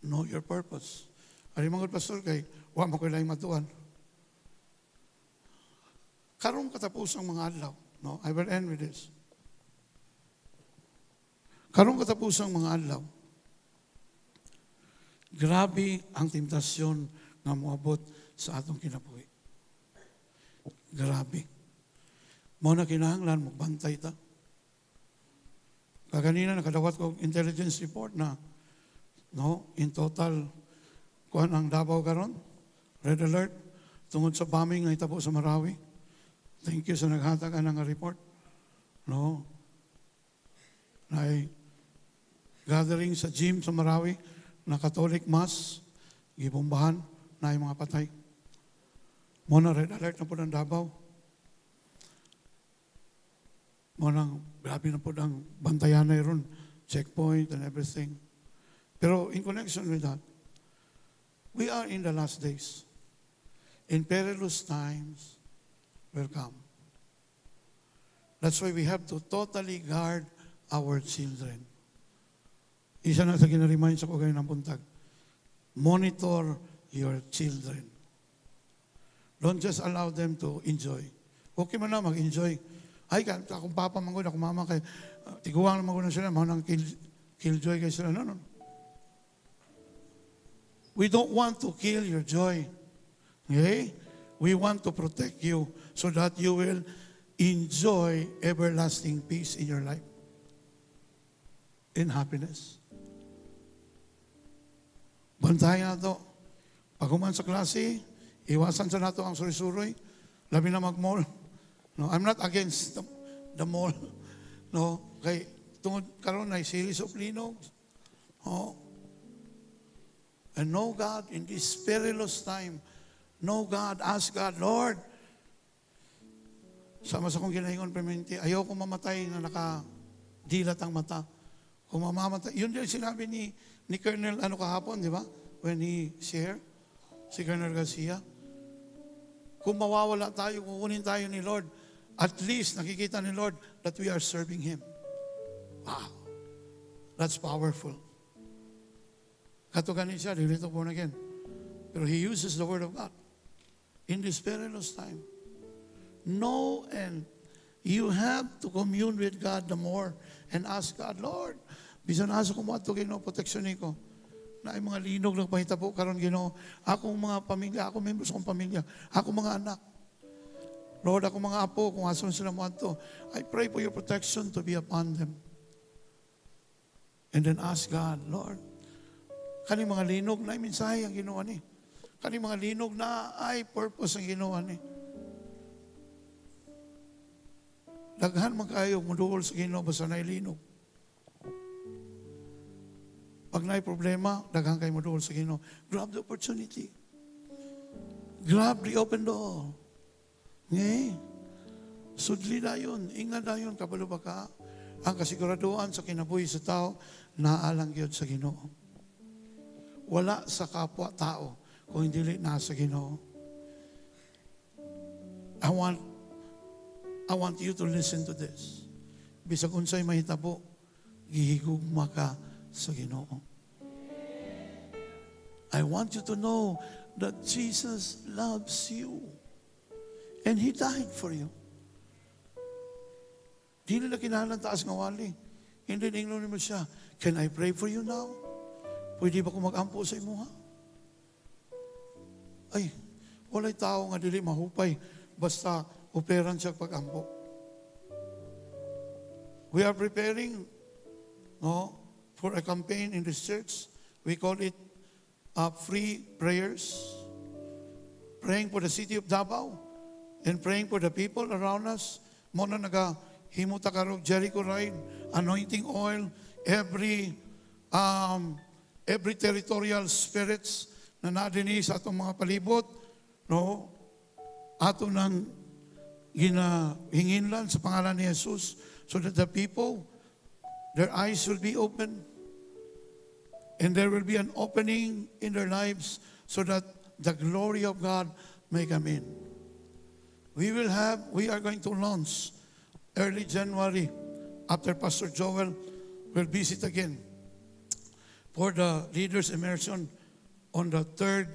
know your purpose. Ari mga pastor kay, wa mo ko lang matuan. Karong katapos ang mga adlaw. No? I will end with this. Karong katapos ang mga adlaw. Grabe ang temptasyon nga moabot sa atong kinabuhi. Grabe. Mo na kinahanglan, magbantay ta. Kaganina nakadawat ko intelligence report na in total kuan ang Davao karon, red alert tungod sa bombing nga hitabo sa Marawi. Thank you sa naghatag ng report. Ay gathering sa gym sa Marawi na Catholic Mass, gibombahan na yung mga patay. Mo na red alert na po ng Davao. Mo nang grabe na po ang bantayan na ron, checkpoint and everything. Pero in connection with that, we are in the last days. In perilous times will come. That's why we have to totally guard our children. Isa na sa ginaremind sa ko kayo ng buntag. Monitor your children. Don't just allow them to enjoy. Okay man na mag-enjoy. Ay, akong papa man ko, akong mama kay tiguang naman ko na sila, mga nang killjoy kayo sila. No. We don't want to kill your joy. Okay? We want to protect you so that you will enjoy everlasting peace in your life. In happiness. Bantayan na ito. Pag human sa klase, iwasan sa nato ang suri-suroy, labi na mag-mall. No, I'm not against the mall. No, kay tungod karon na series of linog. And know God in this perilous time. Know God, ask God, Lord. Sama sa kong ginahingon permanente, ayaw ko mamatay na nakadilat ang mata. Kung mamamatay, yun din sinabi ni Colonel kahapon, di ba? When he shared, si Colonel Garcia. Kung mawawala tayo, kukunin tayo ni Lord, at least nakikita ni Lord that we are serving Him. Wow. That's powerful. Katuganin siya, dilito born again. Pero He uses the Word of God in this perilous time. Know and you have to commune with God the more and ask God, Lord, bisan asa ko mo ato Ginoo, proteksyon ko. Na ay mga linog ng pahitabo karon Ginoo, akong mga pamilya, ako members kong pamilya, ako mga anak. Lord, ako mga apo, kung asan sila mo ato, I pray for your protection to be upon them. And then ask God, Lord, kaning mga linog na ay mensahe ang ginawa ni. Kaning mga linog na ay purpose ang ginawa ni. Daghan man kayo muduol sa Ginoo basta na linog. Pag naay problema, daghan kayo muduol sa Ginoo. Grab the opportunity. Grab the open door. Ngay. Sudli na yun. Ingat na yun. Kabalo ba ka? Ang kasiguraduhan sa kinabuhi sa tao, naalang yun sa Ginoo. Wala sa kapwa-tao kung hindi nasa Ginoo. I want you to listen to this. Bisag unsay mahitabo, gihigugma ka sa Ginoo. I want you to know that Jesus loves you. And He died for you. Di nila kinahanglan taas nga wali. Hindi ningnon mo siya, can I pray for you now? Pwede ba ko mag-ampo sa imo, ha? Ay, walay tao nga dili mahupay basta operan siya pag-ampo. We are preparing for a campaign in this church. We call it free prayers. Praying for the city of Davao. and praying for the people around us. Mo na nagahimota karog Jericho ride, anointing oil, every territorial spirits na nadini sa atong mga palibot, no? Ato nang ginahinginlan sa pangalan ni Jesus so that the people, their eyes will be open and there will be an opening in their lives so that the glory of God may come in. We are going to launch early January after Pastor Joel will visit again for the leaders immersion on the 3rd,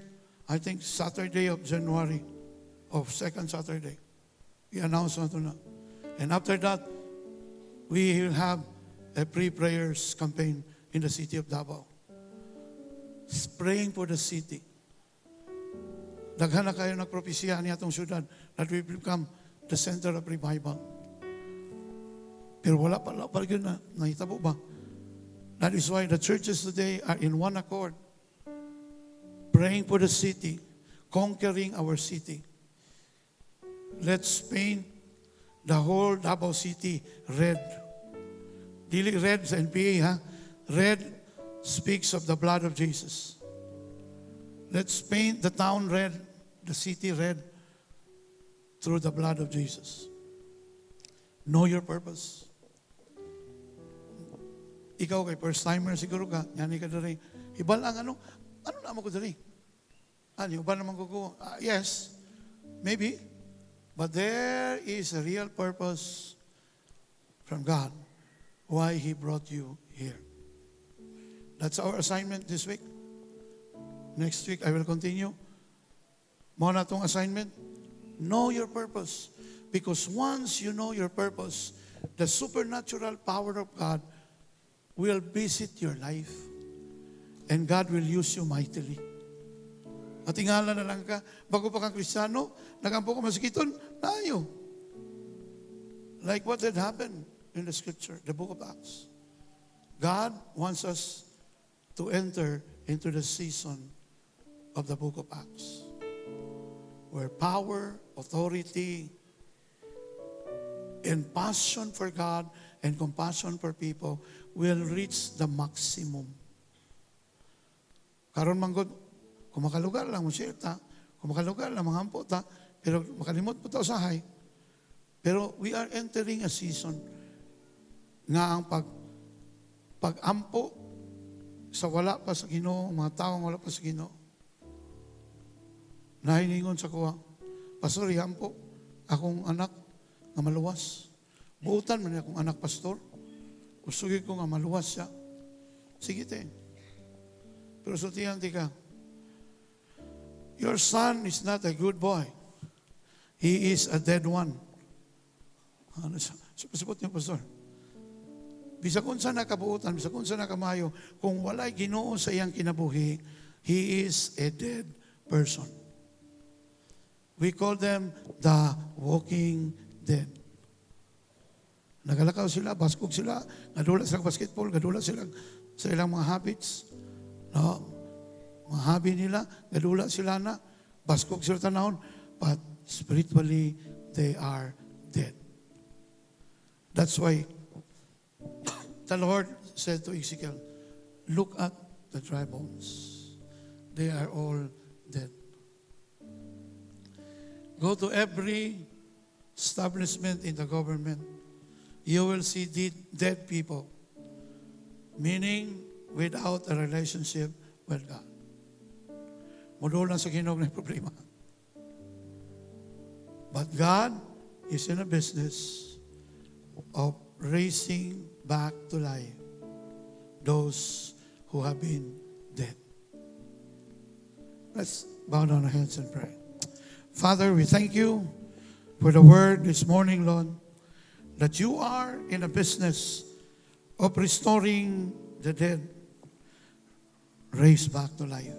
I think, Saturday of January, of 2nd Saturday. I-announce na ito na. And after that, we will have a pre-prayers campaign in the city of Davao. Praying for the city. Daghan na kayo nagpropesya ni atong syudad that we will become the center of revival. Pero wala pa yun na. Nahitabo ba? That is why the churches today are in one accord. Praying for the city. Conquering our city. Let's paint the whole Davao City red. Dili red sa NPA, ha? Red speaks of the blood of Jesus. Let's paint the town red, the city red, through the blood of Jesus. Know your purpose. Ikaw kay first timer siguro ka, yan ka dali. Ibal ang ano naman ko dali? Ano, iba naman ko? Yes, maybe. But there is a real purpose from God why He brought you here. That's our assignment this week. Next week, I will continue. Muna itong assignment. Know your purpose. Because once you know your purpose, the supernatural power of God will visit your life. And God will use you mightily. At tingala na lang ka, bago pa kang Kristiyano, nagampo ka masikiton, nayo. Like what had happened in the scripture, the book of Acts. God wants us to enter into the season of the book of Acts, where power, authority, and passion for God and compassion for people will reach the maximum. Karon manggod, kung makalugar lang mo siyeta, kung makalugar lang manghampo ta, pero makalimot po ta usahay. Pero we are entering a season nga ang pag-ampo sa wala pa sa Ginoo, mga taong wala pa sa Ginoo. Nahiningon sa kuha, Pastor, ihampo, akong anak nga maluwas. Buutan man akong anak, Pastor. Usugin ko nga maluwas siya. Sige te. Pero sutihan ti ka, your son is not a good boy. He is a dead one. Ano siya? Sapasapot niyo, Pastor. Bisa kung saan nakabuutan, bisa kung saan nakamayo, kung wala'y Ginoo sa iyang kinabuhi, he is a dead person. We call them the walking dead. Nagalakaw sila, baskog sila, nadula sila basketball, nadula sila sa ilang mga habits. No? Mga hobby nila, nadula sila na, baskog sila tanahon, but spiritually, they are dead. That's why the Lord said to Ezekiel, look at the dry bones. They are all dead. Go to every establishment in the government. You will see dead people, meaning without a relationship with God. Mudo lang sa Ginoo ng problema. But God is in a business of raising back to life those who have been dead. Let's bow down our heads and pray. Father, we thank you for the word this morning, Lord, that you are in a business of restoring the dead, raised back to life.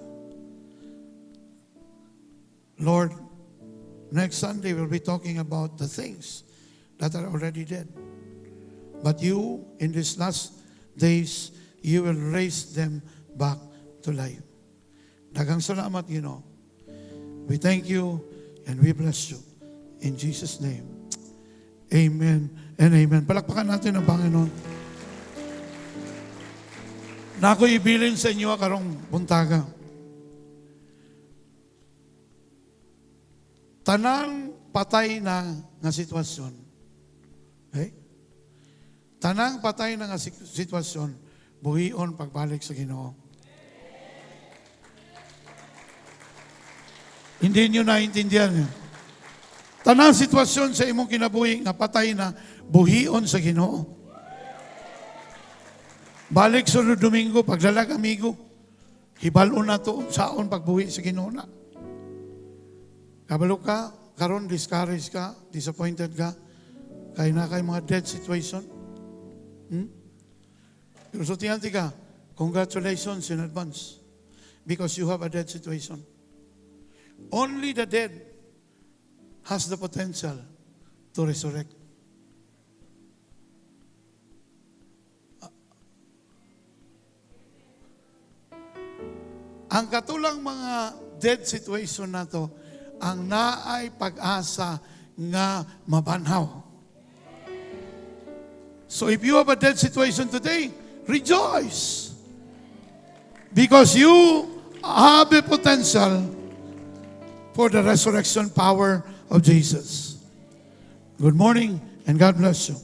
Lord, next Sunday we'll be talking about the things that are already dead. But you, in these last days, you will raise them back to life. Daghang salamat, We thank you and we bless you. In Jesus' name. Amen and amen. Palakpakan natin ang Panginoon. Na ako ibilin sa inyo karong buntaga. Tanang patay na nga sitwasyon. Okay? Tanang patay na nga sitwasyon, buhion pagbalik sa Ginoo. Hindi nyo naintindihan yun. Tanang sitwasyon sa imong kinabuhi nga patay na, buhion sa Ginoo. Balik sunod Domingo, paglalag amigo, hibalo na to, saon pagbuhi sa Ginoo na. Kabalo ka, karon discouraged ka, disappointed ka, kaya na kay mga dead situation. Pero so tiyanti ka, congratulations in advance because you have a dead situation. Only the dead has the potential to resurrect. Ang katulang mga dead situation na to, ang naay pag-asa nga mabanhaw. So if you have a dead situation today, rejoice. Because you have the potential for the resurrection power of Jesus. Good morning and God bless you.